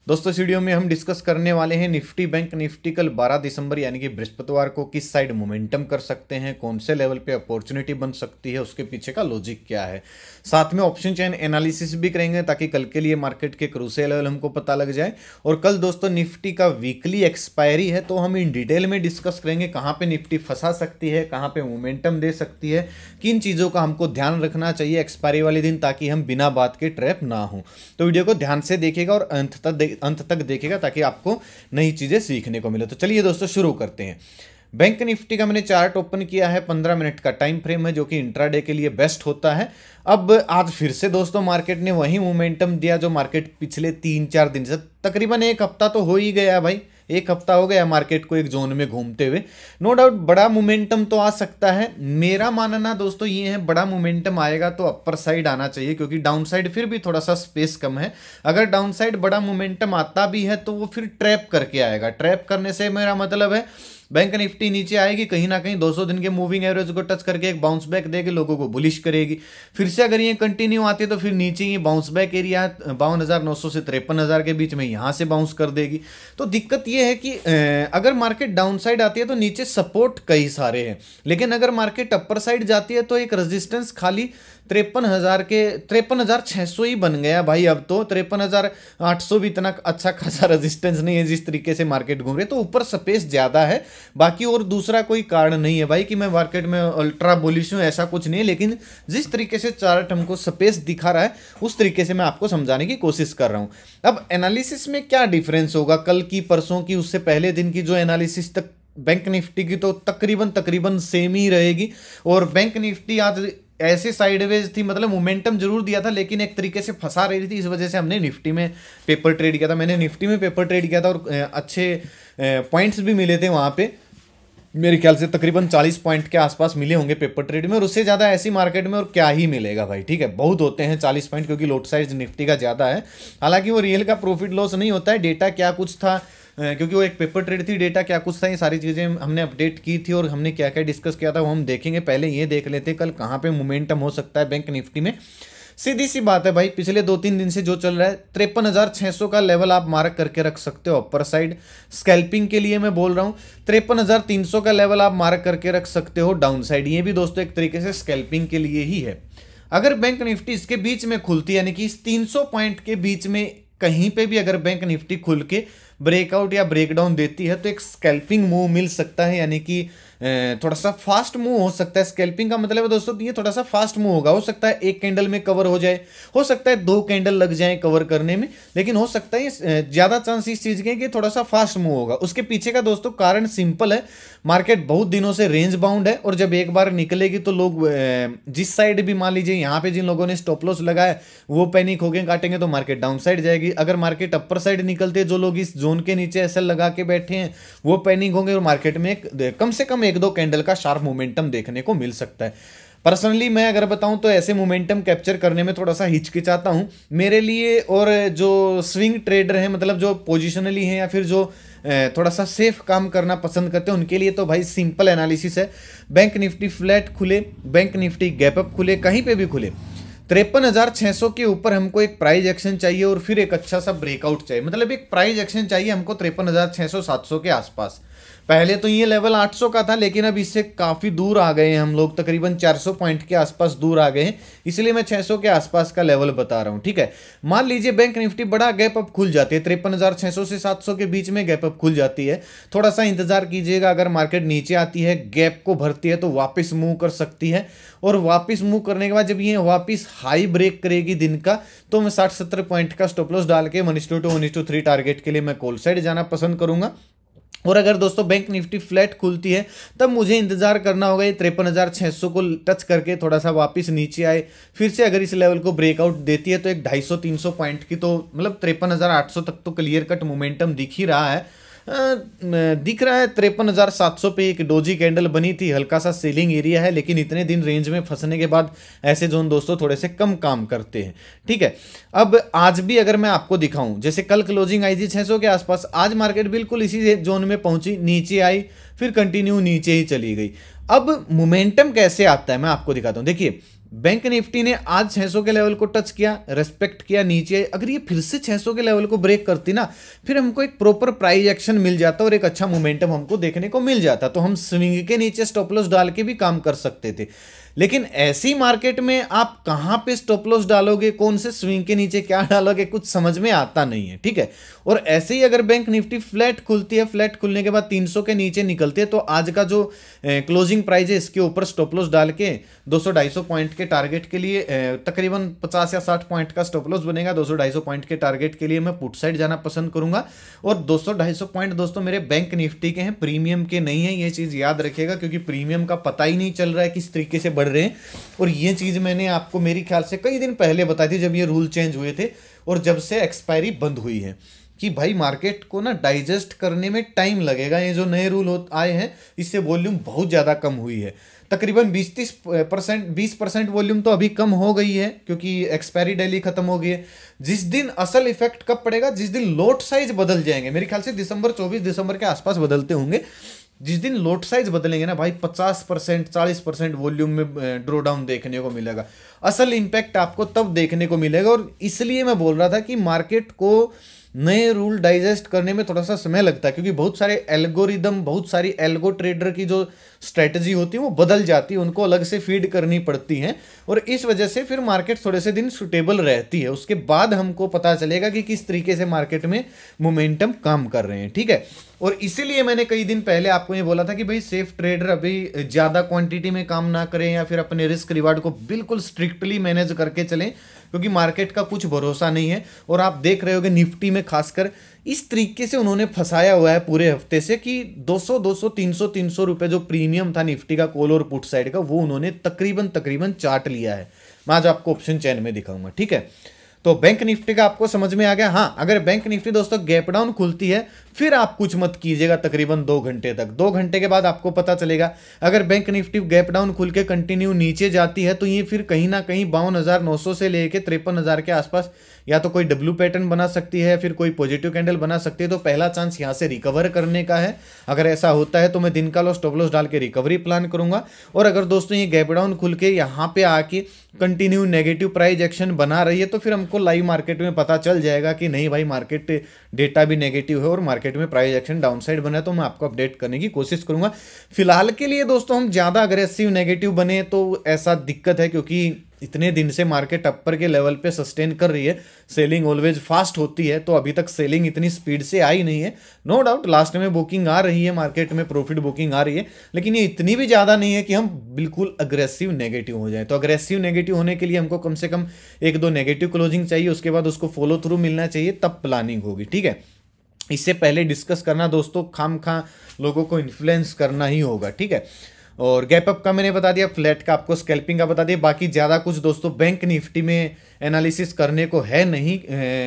दोस्तों इस वीडियो में हम डिस्कस करने वाले हैं निफ्टी बैंक निफ्टी कल 12 दिसंबर यानी कि बृहस्पतिवार को किस साइड मोमेंटम कर सकते हैं, कौन से लेवल पे अपॉर्चुनिटी बन सकती है, उसके पीछे का लॉजिक क्या है। साथ में ऑप्शन चेन एनालिसिस भी करेंगे ताकि कल के लिए मार्केट के क्रूशियल लेवल हमको पता लग जाए। और कल दोस्तों निफ्टी का वीकली एक्सपायरी है, तो हम इन डिटेल में डिस्कस करेंगे कहाँ पे निफ्टी फंसा सकती है, कहाँ पे मोमेंटम दे सकती है, किन चीज़ों का हमको ध्यान रखना चाहिए एक्सपायरी वाले दिन ताकि हम बिना बात के ट्रैप ना हो। तो वीडियो को ध्यान से देखिएगा और अंत तक देखिएगा ताकि आपको नई चीजें सीखने को मिले। तो चलिए दोस्तों शुरू करते हैं। बैंक निफ्टी का मैंने चार्ट ओपन किया है, 15 मिनट का टाइम फ्रेम है जो कि इंट्राडे के लिए बेस्ट होता है। अब आज फिर से दोस्तों मार्केट ने वही मोमेंटम दिया जो मार्केट पिछले 3-4 दिन से, तकरीबन एक हफ्ता तो हो ही गया भाई, एक हफ्ता हो गया मार्केट को एक जोन में घूमते हुए। नो डाउट बड़ा मोमेंटम तो आ सकता है। मेरा मानना दोस्तों ये है बड़ा मोमेंटम आएगा तो अपर साइड आना चाहिए, क्योंकि डाउन साइड फिर भी थोड़ा सा स्पेस कम है। अगर डाउन साइड बड़ा मोमेंटम आता भी है तो वो फिर ट्रैप करके आएगा। ट्रैप करने से मेरा मतलब है बैंक निफ्टी नीचे आएगी, कहीं ना कहीं 200 दिन के मूविंग एवरेज को टच करके एक बाउंस बैक देगी, लोगों को बुलिश करेगी। फिर से अगर ये कंटिन्यू आती है तो फिर नीचे ये बाउंस बैक एरिया 52,900 से 53,000 के बीच में यहाँ से बाउंस कर देगी। तो दिक्कत ये है कि अगर मार्केट डाउन साइड आती है तो नीचे सपोर्ट कई सारे हैं, लेकिन अगर मार्केट अपर साइड जाती है तो एक रेजिस्टेंस खाली 53,600 ही बन गया भाई। अब तो 53,800 भी इतना अच्छा खासा रेजिस्टेंस नहीं है जिस तरीके से मार्केट घूम रही है। तो ऊपर स्पेस ज्यादा है, बाकी और दूसरा कोई कारण नहीं है भाई कि मैं मार्केट में अल्ट्रा बुलिश हूं, ऐसा कुछ नहीं है। लेकिन जिस तरीके से चार्ट हमको स्पेस दिखा रहा है उस तरीके से मैं आपको समझाने की कोशिश कर रहा हूं। अब एनालिसिस में क्या डिफरेंस होगा कल की, परसों की, उससे पहले दिन की जो एनालिसिस तक बैंक निफ्टी की तो तकरीबन सेम ही रहेगी। और बैंक निफ्टी आज ऐसे साइडवेज थी, मतलब मोमेंटम जरूर दिया था लेकिन एक तरीके से फंसा रही थी, इस वजह से हमने निफ्टी में पेपर ट्रेड किया था। मैंने निफ्टी में पेपर ट्रेड किया था और अच्छे पॉइंट्स भी मिले थे वहां पे। मेरे ख्याल से तकरीबन 40 पॉइंट के आसपास मिले होंगे पेपर ट्रेड में, और उससे ज़्यादा ऐसी मार्केट में और क्या ही मिलेगा भाई। ठीक है, बहुत होते हैं 40 पॉइंट, क्योंकि लोट साइज निफ्टी का ज़्यादा है। हालांकि वो रियल का प्रॉफिट लॉस नहीं होता है, डेटा क्या कुछ था, क्योंकि वो एक पेपर ट्रेड थी, डेटा क्या कुछ था, ये सारी चीज़ें हमने अपडेट की थी और हमने क्या क्या डिस्कस किया था वो हम देखेंगे। पहले ये देख लेते कल कहाँ पे मोमेंटम हो सकता है बैंक निफ्टी में। सीधी सी बात है भाई, पिछले 2-3 दिन से जो चल रहा है 53,600 का लेवल आप मार्क करके रख सकते हो अपर साइड। स्कैल्पिंग के लिए मैं बोल रहा हूं 53,300 का लेवल आप मार्क करके रख सकते हो डाउन साइड। ये भी दोस्तों एक तरीके से स्कैल्पिंग के लिए ही है। अगर बैंक निफ्टी इसके बीच में खुलती है, यानी कि इस 300 पॉइंट के बीच में कहीं पे भी अगर बैंक निफ्टी खुल के ब्रेकआउट या ब्रेकडाउन देती है तो एक स्कैल्पिंग मूव मिल सकता है, यानी कि थोड़ा सा फास्ट मूव हो सकता है। स्कैल्पिंग का मतलब है दोस्तों ये थोड़ा सा फास्ट मूव होगा। हो सकता है एक कैंडल में कवर हो जाए, हो सकता है 2 कैंडल लग जाए कवर करने में, लेकिन हो सकता है ज्यादा चांस इस चीज के कि थोड़ा सा फास्ट मूव होगा। उसके पीछे का दोस्तों कारण सिंपल है, मार्केट बहुत दिनों से रेंज बाउंड है और जब एक बार निकलेगी तो लोग जिस साइड भी, मान लीजिए यहाँ पे जिन लोगों ने स्टॉप लॉस लगाया वो पैनिक होके काटेंगे तो मार्केट डाउन साइड जाएगी। अगर मार्केट अपर साइड निकलते, जो लोग इस जोन के नीचे एसएल लगा के बैठे हैं वो पैनिक होंगे और मार्केट में कम से कम 1-2 कैंडल का शार्प मोमेंटम देखने को मिल सकता है। पर्सनली मैं अगर बताऊं तो ऐसे मोमेंटम कैप्चर करने में थोड़ा सा हिचकिचाता हूं। मेरे लिए और जो स्विंग ट्रेडर हैं, मतलब जो पोजिशनली हैं या फिर जो थोड़ा सा सेफ काम करना पसंद करते हैं, उनके लिए तो भाई सिंपल एनालिसिस है। बैंक निफ्टी फ्लैट खुले, बैंक निफ्टी गैप अप खुले, कहीं पे भी खुले, 53,600 के ऊपर हमको एक प्राइस एक्शन चाहिए और फिर एक अच्छा सा ब्रेकआउट चाहिए। मतलब एक प्राइस एक्शन चाहिए हमको 53,600-700 के आसपास। पहले तो ये लेवल 800 का था, लेकिन अब इससे काफ़ी दूर आ गए हैं हम लोग, तकरीबन 400 पॉइंट के आसपास दूर आ गए हैं, इसलिए मैं 600 के आसपास का लेवल बता रहा हूँ। ठीक है, मान लीजिए बैंक निफ्टी बड़ा गैप अप खुल जाती है, 53,600 से 700 के बीच में गैप अप खुल जाती है। थोड़ा सा इंतजार कीजिएगा, अगर मार्केट नीचे आती है, गैप को भरती है तो वापस मूव कर सकती है। और वापस मूव करने के बाद जब ये वापस हाई ब्रेक करेगी दिन का, तो मैं 60-70 पॉइंट का स्टॉप लॉस डाल के 1:2 1:3 टारगेट के लिए मैं कॉल साइड जाना पसंद करूंगा। और अगर दोस्तों बैंक निफ्टी फ्लैट खुलती है तब मुझे इंतजार करना होगा ये 53,600 को टच करके थोड़ा सा वापस नीचे आए। फिर से अगर इस लेवल को ब्रेकआउट देती है तो एक 250-300 पॉइंट की, तो मतलब 53,800 तक तो क्लियर कट मोमेंटम दिख ही रहा है। दिख रहा है 53,700 पे एक डोजी कैंडल बनी थी, हल्का सा सेलिंग एरिया है, लेकिन इतने दिन रेंज में फंसने के बाद ऐसे जोन दोस्तों थोड़े से कम काम करते हैं। ठीक है, अब आज भी अगर मैं आपको दिखाऊं, जैसे कल क्लोजिंग आई थी 600 के आसपास, आज मार्केट बिल्कुल इसी जोन में पहुंची, नीचे आई, फिर कंटिन्यू नीचे ही चली गई। अब मोमेंटम कैसे आता है मैं आपको दिखाता हूं। देखिए बैंक निफ्टी ने आज 600 के लेवल को टच किया, रेस्पेक्ट किया, नीचे अगर ये फिर से 600 के लेवल को ब्रेक करती ना, फिर हमको एक प्रॉपर प्राइस एक्शन मिल जाता और एक अच्छा मोमेंटम हमको देखने को मिल जाता, तो हम स्विंग के नीचे स्टॉप लॉस डाल के भी काम कर सकते थे। लेकिन ऐसी मार्केट में आप कहां पे स्टॉप लॉस डालोगे, कौन से स्विंग के नीचे क्या डालोगे, कुछ समझ में आता नहीं है, ठीक है। और ऐसे ही अगर बैंक निफ्टी फ्लैट खुलती है, फ्लैट खुलने के बाद 300 के नीचे निकलती है, तो आज का जो क्लोजिंग प्राइस है इसके ऊपर स्टॉप लॉस डाल के 200-250 पॉइंट के टारगेट के लिए तकरीबन 50 या 60 पॉइंट का स्टॉप लॉस बनेगा। 200-250 पॉइंट के टारगेट के लिए मैं पुट साइड जाना पसंद करूंगा। और 200-250 पॉइंट दोस्तों मेरे बैंक निफ्टी के हैं, प्रीमियम के नहीं है, ये चीज़ याद रखिएगा, क्योंकि प्रीमियम का पता ही नहीं चल रहा है किस तरीके से बढ़ रहे हैं। और ये चीज़ मैंने आपको मेरे ख्याल से कई दिन पहले बताई थी, जब ये रूल चेंज हुए थे और जब से एक्सपायरी बंद हुई है, कि भाई मार्केट को ना डाइजेस्ट करने में टाइम लगेगा। ये जो नए रूल आए हैं इससे वॉल्यूम बहुत ज़्यादा कम हुई है, तकरीबन 20% वॉल्यूम तो अभी कम हो गई है, क्योंकि एक्सपायरी डेली खत्म हो गई है। जिस दिन असल इफेक्ट कब पड़ेगा, जिस दिन लॉट साइज बदल जाएंगे, मेरे ख्याल से 24 दिसंबर के आसपास बदलते होंगे। जिस दिन लॉट साइज बदलेंगे ना भाई, 50% 40% वॉल्यूम में ड्रॉ डाउन देखने को मिलेगा। असल इंपैक्ट आपको तब देखने को मिलेगा। और इसलिए मैं बोल रहा था कि मार्केट को नए रूल डाइजेस्ट करने में थोड़ा सा समय लगता है, क्योंकि बहुत सारे एल्गोरिदम, बहुत सारी एल्गो ट्रेडर की जो स्ट्रेटजी होती है वो बदल जाती है, उनको अलग से फीड करनी पड़ती है, और इस वजह से फिर मार्केट थोड़े से दिन सुटेबल रहती है। उसके बाद हमको पता चलेगा कि किस तरीके से मार्केट में मोमेंटम काम कर रहे हैं, ठीक है। और इसीलिए मैंने कई दिन पहले आपको ये बोला था कि भाई सेफ ट्रेडर अभी ज़्यादा क्वांटिटी में काम ना करें, या फिर अपने रिस्क रिवार्ड को बिल्कुल स्ट्रिक्टली मैनेज करके चलें, क्योंकि मार्केट का कुछ भरोसा नहीं है। और आप देख रहे होगे निफ्टी में खासकर इस तरीके से उन्होंने फंसाया हुआ है पूरे हफ्ते से, कि 200 300 रुपए जो प्रीमियम था निफ्टी का कॉल और पुट साइड का, वो उन्होंने तकरीबन चाट लिया है। मैं आज आपको ऑप्शन चैन में दिखाऊंगा, ठीक है। तो बैंक निफ्टी का आपको समझ में आ गया। हाँ, अगर बैंक निफ्टी दोस्तों गैप डाउन खुलती है, फिर आप कुछ मत कीजिएगा तकरीबन 2 घंटे तक। 2 घंटे के बाद आपको पता चलेगा, अगर बैंक निफ्टी गैप डाउन खुल के कंटिन्यू नीचे जाती है, तो ये फिर कहीं ना कहीं 52,900 से लेके 53,000 के आसपास या तो कोई डब्ल्यू पैटर्न बना सकती है, फिर कोई पॉजिटिव कैंडल बना सकती है। तो पहला चांस यहाँ से रिकवर करने का है। अगर ऐसा होता है तो मैं दिन का लॉस, स्टॉप लॉस डाल के रिकवरी प्लान करूंगा। और अगर दोस्तों ये गैप डाउन खुल के यहाँ पे आके कंटिन्यू नेगेटिव प्राइस एक्शन बना रही है, तो फिर हमको लाइव मार्केट में पता चल जाएगा कि नहीं भाई, मार्केट डेटा भी नेगेटिव है और मार्केट में प्राइस एक्शन डाउनसाइड बना है, तो मैं आपको अपडेट करने की कोशिश करूंगा। फिलहाल के लिए दोस्तों हम ज़्यादा अग्रेसिव नेगेटिव बने तो ऐसा दिक्कत है, क्योंकि इतने दिन से मार्केट अपर के लेवल पे सस्टेन कर रही है। सेलिंग ऑलवेज फास्ट होती है, तो अभी तक सेलिंग इतनी स्पीड से आई नहीं है। नो डाउट लास्ट में बुकिंग आ रही है, मार्केट में प्रॉफिट बुकिंग आ रही है, लेकिन ये इतनी भी ज़्यादा नहीं है कि हम बिल्कुल अग्रेसिव नेगेटिव हो जाए। तो अग्रेसिव नेगेटिव होने के लिए हमको कम से कम 1-2 नेगेटिव क्लोजिंग चाहिए, उसके बाद उसको फॉलो थ्रू मिलना चाहिए, तब प्लानिंग होगी, ठीक है। इससे पहले डिस्कस करना दोस्तों, खाम लोगों को इन्फ्लुएंस करना ही होगा, ठीक है। और गैप अप का मैंने बता दिया, फ्लैट का आपको स्कैल्पिंग का बता दिया। बाकी ज़्यादा कुछ दोस्तों बैंक निफ्टी में एनालिसिस करने को है नहीं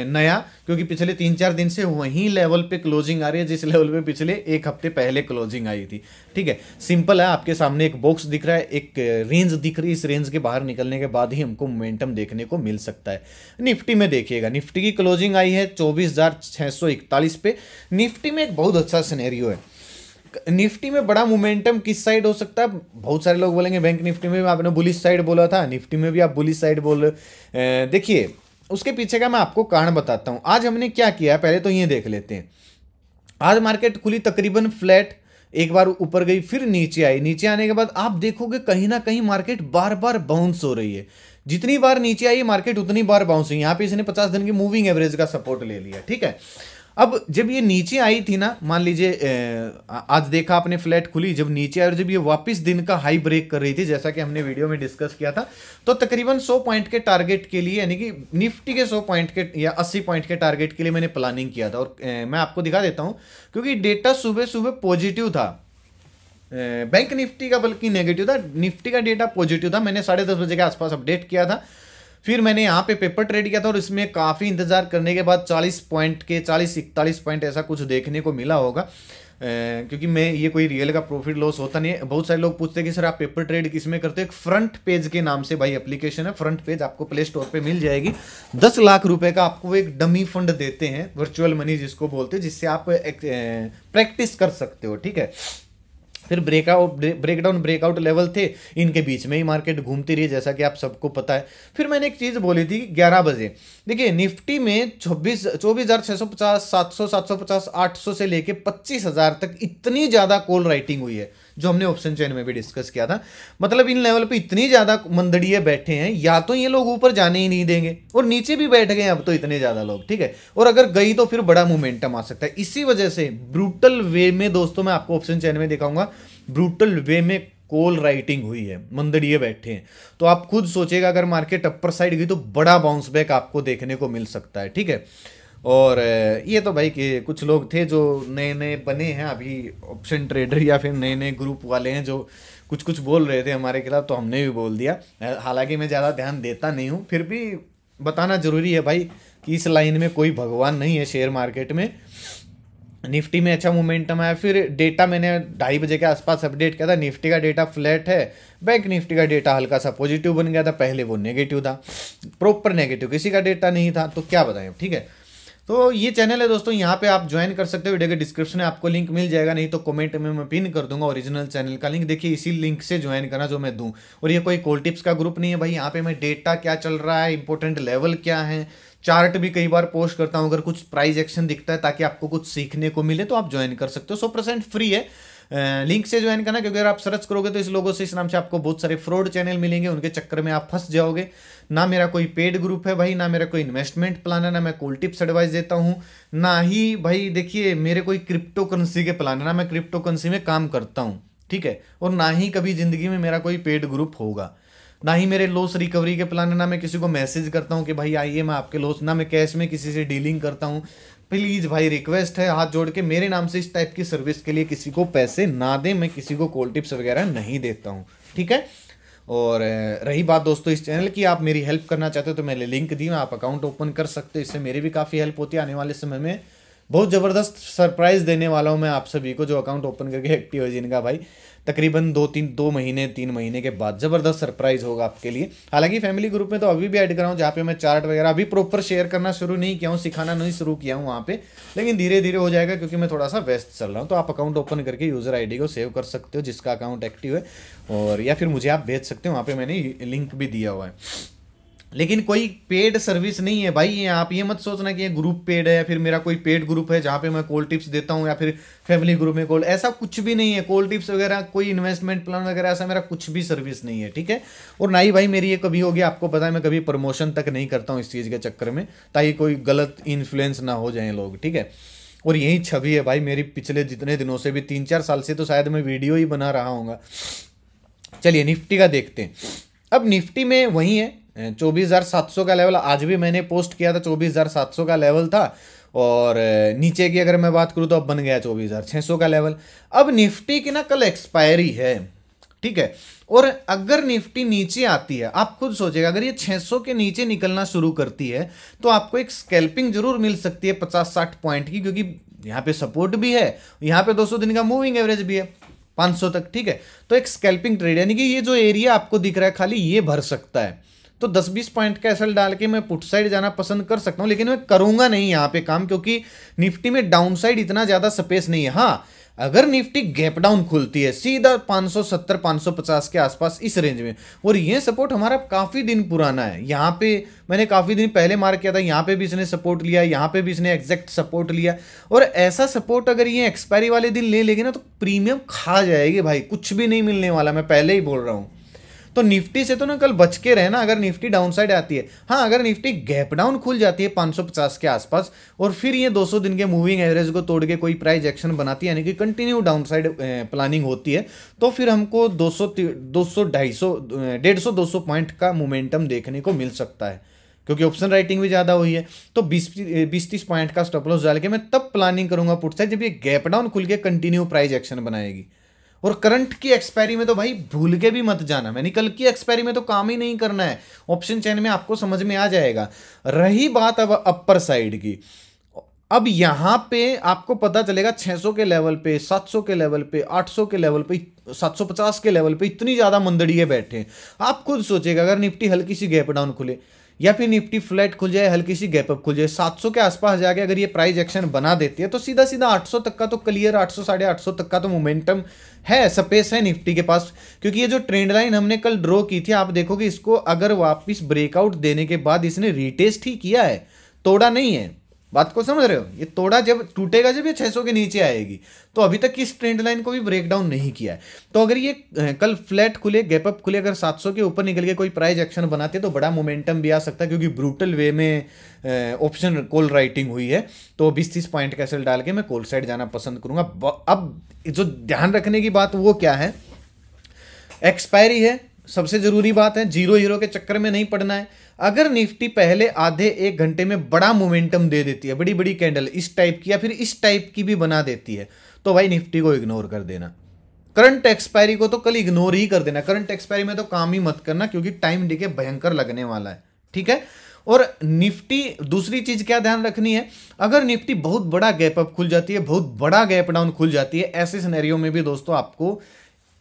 नया, क्योंकि पिछले 3-4 दिन से वहीं लेवल पे क्लोजिंग आ रही है जिस लेवल पे पिछले 1 हफ्ते पहले क्लोजिंग आई थी, ठीक है। सिंपल है, आपके सामने एक बॉक्स दिख रहा है, एक रेंज दिख रही है, इस रेंज के बाहर निकलने के बाद ही हमको मोमेंटम देखने को मिल सकता है। निफ्टी में देखिएगा, निफ्टी की क्लोजिंग आई है 24,641 पे। निफ्टी में एक बहुत अच्छा सिनेरियो है। निफ्टी में बड़ा मोमेंटम किस साइड हो सकता है? बहुत सारे लोग बोलेंगे बैंक निफ्टी में आपने बुलिश साइड बोला था, निफ्टी में भी आप बुलिश साइड बोल रहे। देखिए, उसके पीछे का मैं आपको कारण बताता हूं। आज हमने क्या किया है पहले तो ये देख लेते हैं। आज मार्केट खुली तकरीबन फ्लैट, एक बार ऊपर गई फिर नीचे आई। नीचे आने के बाद आप देखोगे कहीं ना कहीं मार्केट बार बार बाउंस हो रही है। जितनी बार नीचे आई मार्केट उतनी बार बाउंस हुई। यहाँ पे इसने 50 दिन की मूविंग एवरेज का सपोर्ट ले लिया, ठीक है। अब जब ये नीचे आई थी ना, मान लीजिए आज देखा आपने फ्लैट खुली, जब नीचे आई और जब ये वापस दिन का हाई ब्रेक कर रही थी, जैसा कि हमने वीडियो में डिस्कस किया था, तो तकरीबन 100 पॉइंट के टारगेट के लिए, यानी कि निफ्टी के 100 पॉइंट के या 80 पॉइंट के टारगेट के लिए मैंने प्लानिंग किया था। और मैं आपको दिखा देता हूं, क्योंकि डेटा सुबह सुबह पॉजिटिव था, बैंक निफ्टी का बल्कि नेगेटिव था, निफ्टी का डेटा पॉजिटिव था। मैंने 10:30 बजे के आसपास अपडेट किया था। फिर मैंने यहाँ पे पेपर ट्रेड किया था और इसमें काफ़ी इंतजार करने के बाद 40 पॉइंट के 40-41 पॉइंट ऐसा कुछ देखने को मिला होगा। क्योंकि मैं ये कोई रियल का प्रॉफिट लॉस होता नहीं है। बहुत सारे लोग पूछते हैं कि सर आप पेपर ट्रेड किस में करते हो? एक फ्रंट पेज के नाम से भाई एप्लीकेशन है, फ्रंट पेज आपको प्ले स्टोर पे मिल जाएगी। 10 लाख रुपए का आपको एक डमी फंड देते हैं, वर्चुअल मनी जिसको बोलते हैं, जिससे आप प्रैक्टिस कर सकते हो, ठीक है। फिर ब्रेकआउट लेवल थे, इनके बीच में ही मार्केट घूमती रही जैसा कि आप सबको पता है। फिर मैंने एक चीज़ बोली थी 11 बजे, देखिए निफ्टी में 24,650, 700, 750, 800 से लेके 25,000 तक इतनी ज़्यादा कॉल राइटिंग हुई है, जो हमने ऑप्शन चेन में भी डिस्कस किया था। मतलब इन लेवल पे इतनी ज़्यादा मंदड़िए बैठे हैं, या तो ये लोग ऊपर जाने ही नहीं देंगे, और नीचे भी बैठ गए अब तो इतने ज़्यादा लोग, ठीक है। और अगर गई तो फिर बड़ा मोमेंटम आ सकता है। इसी वजह से ब्रूटल वे में दोस्तों मैं आपको ऑप्शन चेन में दिखाऊंगा, ब्रूटल वे में कॉल राइटिंग हुई है, मंदड़िए बैठे हैं। तो आप खुद सोचेगा अगर मार्केट अपर साइड गई तो बड़ा बाउंस बैक आपको देखने को मिल सकता है, ठीक है। और ये तो भाई कि कुछ लोग थे जो नए नए बने हैं अभी ऑप्शन ट्रेडर, या फिर नए नए ग्रुप वाले हैं जो कुछ कुछ बोल रहे थे हमारे खिलाफ, तो हमने भी बोल दिया। हालांकि मैं ज़्यादा ध्यान देता नहीं हूँ, फिर भी बताना जरूरी है भाई कि इस लाइन में कोई भगवान नहीं है शेयर मार्केट में। निफ्टी में अच्छा मोमेंटम आया। फिर डेटा मैंने 2:30 बजे के आसपास अपडेट किया था, निफ्टी का डेटा फ्लैट है, बैंक निफ्टी का डेटा हल्का सा पॉजिटिव बन गया था, पहले वो नेगेटिव था, प्रॉपर नेगेटिव, किसी का डेटा नहीं था, तो क्या बताएं, ठीक है। तो ये चैनल है दोस्तों, यहाँ पे आप ज्वाइन कर सकते हो, वीडियो के डिस्क्रिप्शन में आपको लिंक मिल जाएगा, नहीं तो कमेंट में मैं पिन कर दूंगा ओरिजिनल चैनल का लिंक। देखिए इसी लिंक से ज्वाइन करना जो मैं दूं। और ये कोई कॉल टिप्स का ग्रुप नहीं है भाई, यहाँ पे मैं डेटा क्या चल रहा है, इंपॉर्टेंट लेवल क्या है, चार्ट भी कई बार पोस्ट करता हूँ, अगर कुछ प्राइस एक्शन दिखता है ताकि आपको कुछ सीखने को मिले तो आप ज्वाइन कर सकते हो। 100% फ्री है, लिंक से ज्वाइन करना, क्योंकि अगर आप सर्च करोगे तो इस लोगों से, इस नाम से आपको बहुत सारे फ्रॉड चैनल मिलेंगे, उनके चक्कर में आप फंस जाओगे। ना मेरा कोई पेड ग्रुप है भाई, ना मेरा कोई इन्वेस्टमेंट प्लान है, ना मैं कॉल टिप्स एडवाइस देता हूँ, ना ही भाई देखिए मेरे कोई क्रिप्टो करेंसी के प्लान है, ना मैं क्रिप्टो करेंसी में काम करता हूँ, ठीक है। और ना ही कभी जिंदगी में मेरा कोई पेड ग्रुप होगा, ना ही मेरे लॉस रिकवरी के प्लान है, ना मैं किसी को मैसेज करता हूँ कि भाई आइए मैं आपके लॉस, ना मैं कैश में किसी से डीलिंग करता हूँ। प्लीज़ भाई रिक्वेस्ट है हाथ जोड़ के, मेरे नाम से इस टाइप की सर्विस के लिए किसी को पैसे ना दें, मैं किसी को कॉल टिप्स वगैरह नहीं देता हूँ, ठीक है। और रही बात दोस्तों इस चैनल की, आप मेरी हेल्प करना चाहते हो तो मैंने लिंक दी, आप अकाउंट ओपन कर सकते हो, इससे मेरी भी काफ़ी हेल्प होती है। आने वाले समय में बहुत ज़बरदस्त सरप्राइज़ देने वाला हूँ मैं आप सभी को, जो अकाउंट ओपन करके एक्टिव है जिनका भाई, तकरीबन 2 महीने 3 महीने के बाद ज़बरदस्त सरप्राइज़ होगा आपके लिए। हालांकि फैमिली ग्रुप में तो अभी भी ऐड कर रहा हूँ, जहाँ पे मैं चार्ट वगैरह अभी प्रॉपर शेयर करना शुरू नहीं किया हूँ, सिखाना नहीं शुरू किया हूँ वहाँ पे, लेकिन धीरे धीरे हो जाएगा क्योंकि मैं थोड़ा सा व्यस्त चल रहा हूँ। तो आप अकाउंट ओपन करके यूज़र आई को सेव कर सकते हो जिसका अकाउंट एक्टिव है, और या फिर मुझे आप भेज सकते हो, वहाँ पर मैंने लिंक भी दिया हुआ है। लेकिन कोई पेड सर्विस नहीं है भाई, आप ये मत सोचना कि ये ग्रुप पेड है, या फिर मेरा कोई पेड ग्रुप है जहाँ पे मैं कॉल टिप्स देता हूँ, या फिर फैमिली ग्रुप में कॉल, ऐसा कुछ भी नहीं है। कॉल टिप्स वगैरह, कोई इन्वेस्टमेंट प्लान वगैरह, ऐसा मेरा कुछ भी सर्विस नहीं है, ठीक है। और ना ही भाई मेरी ये कभी होगी, आपको पता है मैं कभी प्रमोशन तक नहीं करता हूँ इस चीज़ के चक्कर में, ताकि कोई गलत इन्फ्लुएंस ना हो जाए लोग, ठीक है। और यही छवि है भाई मेरी पिछले जितने दिनों से भी, 3-4 साल से तो शायद मैं वीडियो ही बना रहा हूँ। चलिए निफ्टी का देखते हैं। अब निफ्टी में वही है 24,700 का लेवल, आज भी मैंने पोस्ट किया था 24,700 का लेवल था, और नीचे की अगर मैं बात करूँ तो अब बन गया 24,600 का लेवल। अब निफ्टी की ना कल एक्सपायरी है, ठीक है। और अगर निफ्टी नीचे आती है, आप खुद सोचेगा अगर ये 600 के नीचे निकलना शुरू करती है तो आपको एक स्कैल्पिंग जरूर मिल सकती है 50-60 पॉइंट की, क्योंकि यहाँ पे सपोर्ट भी है, यहाँ पे 200 दिन का मूविंग एवरेज भी है 500 तक, ठीक है। तो एक स्कैल्पिंग ट्रेड, यानी कि ये जो एरिया आपको दिख रहा है खाली ये भर सकता है। तो 10-20 पॉइंट का एसएल डाल के मैं पुट साइड जाना पसंद कर सकता हूं, लेकिन मैं करूंगा नहीं यहाँ पे काम, क्योंकि निफ्टी में डाउन साइड इतना ज्यादा स्पेस नहीं है। हाँ, अगर निफ्टी गैप डाउन खुलती है सीधा 570-550 के आसपास इस रेंज में, और ये सपोर्ट हमारा काफी दिन पुराना है, यहाँ पे मैंने काफी दिन पहले मार्क किया था, यहाँ पे भी इसने सपोर्ट लिया, यहाँ पे भी इसने एग्जैक्ट सपोर्ट लिया। और ऐसा सपोर्ट अगर ये एक्सपायरी वाले दिन ले लेगी ना तो प्रीमियम खा जाएगी भाई, कुछ भी नहीं मिलने वाला, मैं पहले ही बोल रहा हूँ। तो निफ्टी से तो ना कल बच के रहना अगर निफ्टी डाउन साइड आती है। हाँ, अगर निफ्टी गैप डाउन खुल जाती है 550 के आसपास, और फिर ये 200 दिन के मूविंग एवरेज को तोड़ के कोई प्राइस एक्शन बनाती है, यानी कि कंटिन्यू डाउन साइड प्लानिंग होती है, तो फिर हमको 150-200 पॉइंट का मोमेंटम देखने को मिल सकता है, क्योंकि ऑप्शन राइटिंग भी ज़्यादा हुई है। तो 20-30 पॉइंट का स्टॉप लॉस डाल के मैं तब प्लानिंग करूंगा पुट साइड, जब ये गैप डाउन खुल के कंटिन्यू प्राइस एक्शन बनाएगी। और करंट की एक्सपायरी में तो भाई भूल के भी मत जाना, मैंने कल की एक्सपायरी में तो काम ही नहीं करना है, ऑप्शन चेन में आपको समझ में आ जाएगा। रही बात अब अपर साइड की, अब यहां पे आपको पता चलेगा 600 के लेवल पे, 700 के लेवल पे, 800 के लेवल पे, 750 के लेवल पे इतनी ज्यादा मंदड़िए बैठे। आप खुद सोचेगा अगर निफ्टी हल्की सी गैप डाउन खुले, या फिर निफ्टी फ्लैट खुल जाए, हल्की सी गैप अप खुल जाए, 700 के आसपास जाके अगर ये प्राइस एक्शन बना देती है तो सीधा सीधा 800 तक का तो क्लियर, 800 850 तक का तो मोमेंटम है, स्पेस है निफ्टी के पास। क्योंकि ये जो ट्रेंड लाइन हमने कल ड्रॉ की थी, आप देखोगे इसको अगर वापस ब्रेकआउट देने के बाद इसने रीटेस्ट ही किया है, तोड़ा नहीं है। बात को समझ रहे हो? ये तोड़ा जब टूटेगा, जब ये 600 के नीचे आएगी, तो अभी तक इस ट्रेंड लाइन को भी ब्रेक डाउन नहीं किया है। तो अगर ये कल फ्लैट खुले, गैप अप खुले, अगर 700 के ऊपर निकल के कोई प्राइस एक्शन बनाते तो बड़ा मोमेंटम भी आ सकता है, क्योंकि ब्रूटल वे में ऑप्शन कॉल राइटिंग हुई है। तो 20-30 पॉइंट का सेल डाल के मैं कॉल साइड जाना पसंद करूंगा। अब जो ध्यान रखने की बात वो क्या है, एक्सपायरी है, सबसे जरूरी बात है, जीरो हीरो के चक्कर में नहीं पड़ना है। अगर निफ्टी पहले आधे 1 घंटे में बड़ा मोमेंटम दे देती है, बड़ी बड़ी कैंडल इस टाइप की या फिर इस टाइप की भी बना देती है, तो भाई निफ्टी को इग्नोर कर देना। करंट एक्सपायरी को तो कल इग्नोर ही कर देना, करंट एक्सपायरी में तो काम ही मत करना, क्योंकि टाइम डिके भयंकर लगने वाला है। ठीक है। और निफ्टी, दूसरी चीज क्या ध्यान रखनी है, अगर निफ्टी बहुत बड़ा गैप अप खुल जाती है, बहुत बड़ा गैप डाउन खुल जाती है, ऐसे सिनेरियो में भी दोस्तों आपको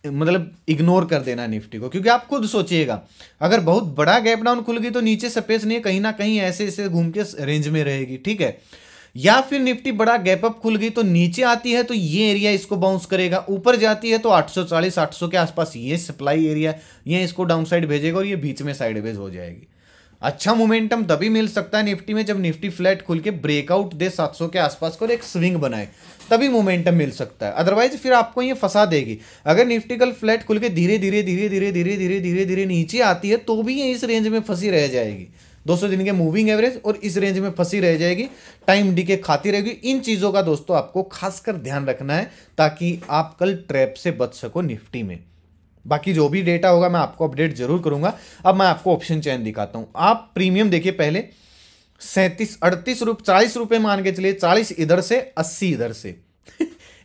मतलब इग्नोर कर देना निफ्टी को। क्योंकि आप खुद सोचिएगा, अगर बहुत बड़ा गैप डाउन खुल गई तो नीचे स्पेस नहीं है, कहीं ना कहीं ऐसे ऐसे घूम के रेंज में रहेगी। ठीक है। या फिर निफ्टी बड़ा गैप अप खुल गई तो नीचे आती है तो ये एरिया इसको बाउंस करेगा, ऊपर जाती है तो 840 800 के आसपास ये सप्लाई एरिया, ये इसको डाउन साइड भेजेगा और ये बीच में साइडवेज हो जाएगी। अच्छा मोमेंटम तभी मिल सकता है निफ्टी में जब निफ्टी फ्लैट खुल के ब्रेकआउट दे 700 के आसपास को और एक स्विंग बनाए, तभी मोमेंटम मिल सकता है। अदरवाइज फिर आपको ये फंसा देगी। अगर निफ्टी कल फ्लैट खुल के धीरे धीरे धीरे धीरे धीरे धीरे धीरे धीरे नीचे आती है तो भी ये इस रेंज में फंसी रह जाएगी, 200 दिन के मूविंग एवरेज, और इस रेंज में फंसी रह जाएगी, टाइम डीके खाती रहेगी। इन चीजों का दोस्तों आपको खासकर ध्यान रखना है ताकि आप कल ट्रैप से बच सको निफ्टी में। बाकी जो भी डेटा होगा मैं आपको अपडेट जरूर करूंगा। अब मैं आपको ऑप्शन चेन दिखाता हूं। आप प्रीमियम देखिए पहले, 37 38 रुपये 40 रुपये मान के चलिए, 40 इधर से 80 इधर से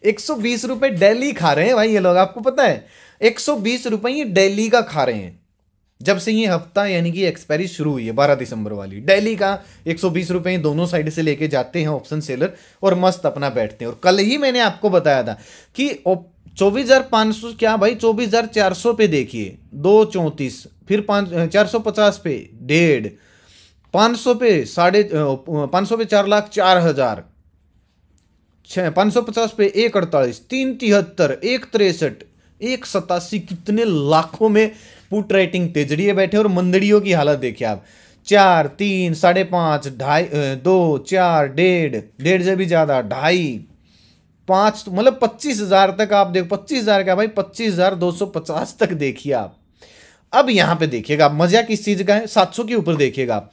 120 रुपये डेली खा रहे हैं भाई ये लोग, आपको पता है 120 रुपये ये डेली का खा रहे हैं। जब से ये हफ्ता यानी कि एक्सपायरी शुरू हुई है 12 दिसंबर वाली, डेली का 120 रुपये दोनों साइड से लेके जाते हैं ऑप्शन सेलर और मस्त अपना बैठते हैं। और कल ही मैंने आपको बताया था कि 24,500 क्या भाई, 24,400 पे देखिए 234, फिर 450 पे 1.5, 500 पे 500 पे 4,04,000, 550 पे 1,48, 3,73, 1,63, 1,87, कितने लाखों में पुट राइटिंग तेजड़िए बैठे। और मंदड़ियों की हालत देखिए आप, 4, 3, 5.5, 2.5, 2, 4, 1.5 से भी ज्यादा, 2.5, 5, मतलब 25,000 तक आप देखो, 25,000 का भाई 25,250 तक देखिए आप। अब यहां पे देखिएगा आप, मजा किस चीज का है, 700 के ऊपर देखिएगा आप,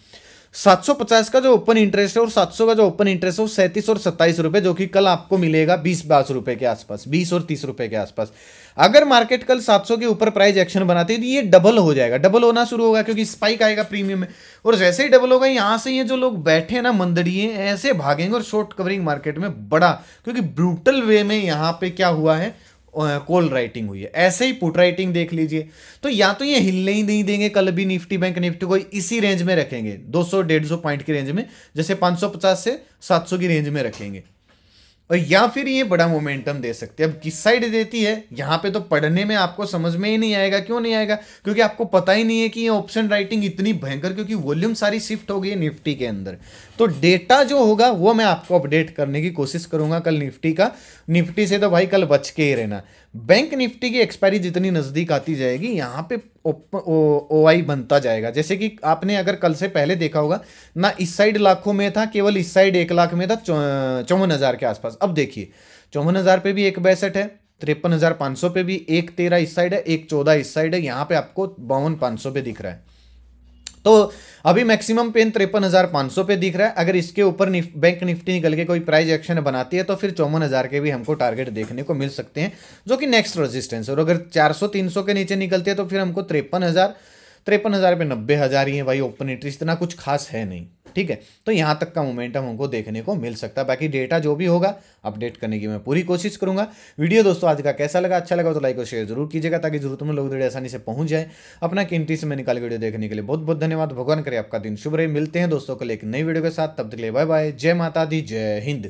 750 का जो ओपन इंटरेस्ट है और 700 का जो ओपन इंटरेस्ट है वो 37 और 27 रुपए, जो कि कल आपको मिलेगा 20-22 रुपए के आसपास, 20 और 30 रुपए के आसपास। अगर मार्केट कल 700 के ऊपर प्राइस एक्शन बनाती है तो ये डबल हो जाएगा, डबल होना शुरू होगा, क्योंकि स्पाइक आएगा प्रीमियम में। और जैसे ही डबल होगा, यहां से ये जो लोग बैठे हैं ना मंदड़िए, ऐसे भागेंगे और शॉर्ट कवरिंग मार्केट में बड़ा, क्योंकि ब्रूटल वे में यहां पे क्या हुआ है, कॉल राइटिंग हुई है। ऐसे ही पुट राइटिंग देख लीजिए, तो या तो ये हिलने ही नहीं देंगे कल भी निफ्टी बैंक निफ्टी को, इसी रेंज में रखेंगे 200-150 पॉइंट की रेंज में, जैसे 550 से 700 की रेंज में रखेंगे, और या फिर ये बड़ा मोमेंटम दे सकते हैं। अब किस साइड देती है यहां पे तो पढ़ने में आपको समझ में ही नहीं आएगा। क्यों नहीं आएगा? क्योंकि आपको पता ही नहीं है कि ये ऑप्शन राइटिंग इतनी भयंकर, क्योंकि वॉल्यूम सारी शिफ्ट हो गई है निफ्टी के अंदर। तो डेटा जो होगा वो मैं आपको अपडेट करने की कोशिश करूंगा कल निफ्टी का। निफ्टी से तो भाई कल बच के ही रहना। बैंक निफ्टी की एक्सपायरी जितनी नजदीक आती जाएगी, यहाँ पे ओआई बनता जाएगा। जैसे कि आपने अगर कल से पहले देखा होगा ना, इस साइड लाखों में था, केवल इस साइड 1 लाख में था, 54,000 के आसपास। अब देखिए 54,000 पे भी 1,62 है, 53,500 पे भी 1,13 इस साइड है, 1,14 इस साइड है, यहाँ पे आपको 52,500 पे दिख रहा है। तो अभी मैक्सिमम पेन 53,500 पे दिख रहा है। अगर इसके ऊपर बैंक निफ्टी निकल के कोई प्राइस एक्शन बनाती है तो फिर 54,000 के भी हमको टारगेट देखने को मिल सकते हैं, जो कि नेक्स्ट रेजिस्टेंस है। और अगर 400-300 के नीचे निकलती है तो फिर हमको 53,000 पे 90,000 ही है भाई ओपन इंटरेस्ट, इतना कुछ खास है नहीं। ठीक है, तो यहाँ तक का मोमेंटम हमको देखने को मिल सकता है। बाकी डेटा जो भी होगा अपडेट करने की मैं पूरी कोशिश करूंगा। वीडियो दोस्तों आज का कैसा लगा? अच्छा लगा तो लाइक और शेयर जरूर कीजिएगा, ताकि जरूरतमंद लोग वीडियो आसानी से पहुंच जाए। अपना कीमती समय निकाल वीडियो देखने के लिए बहुत बहुत धन्यवाद। भगवान करे आपका दिन शुभ रहे। मिलते हैं दोस्तों कल एक नई वीडियो के साथ, तब तक के लिए बाय बाय। जय माता दी, जय हिंद।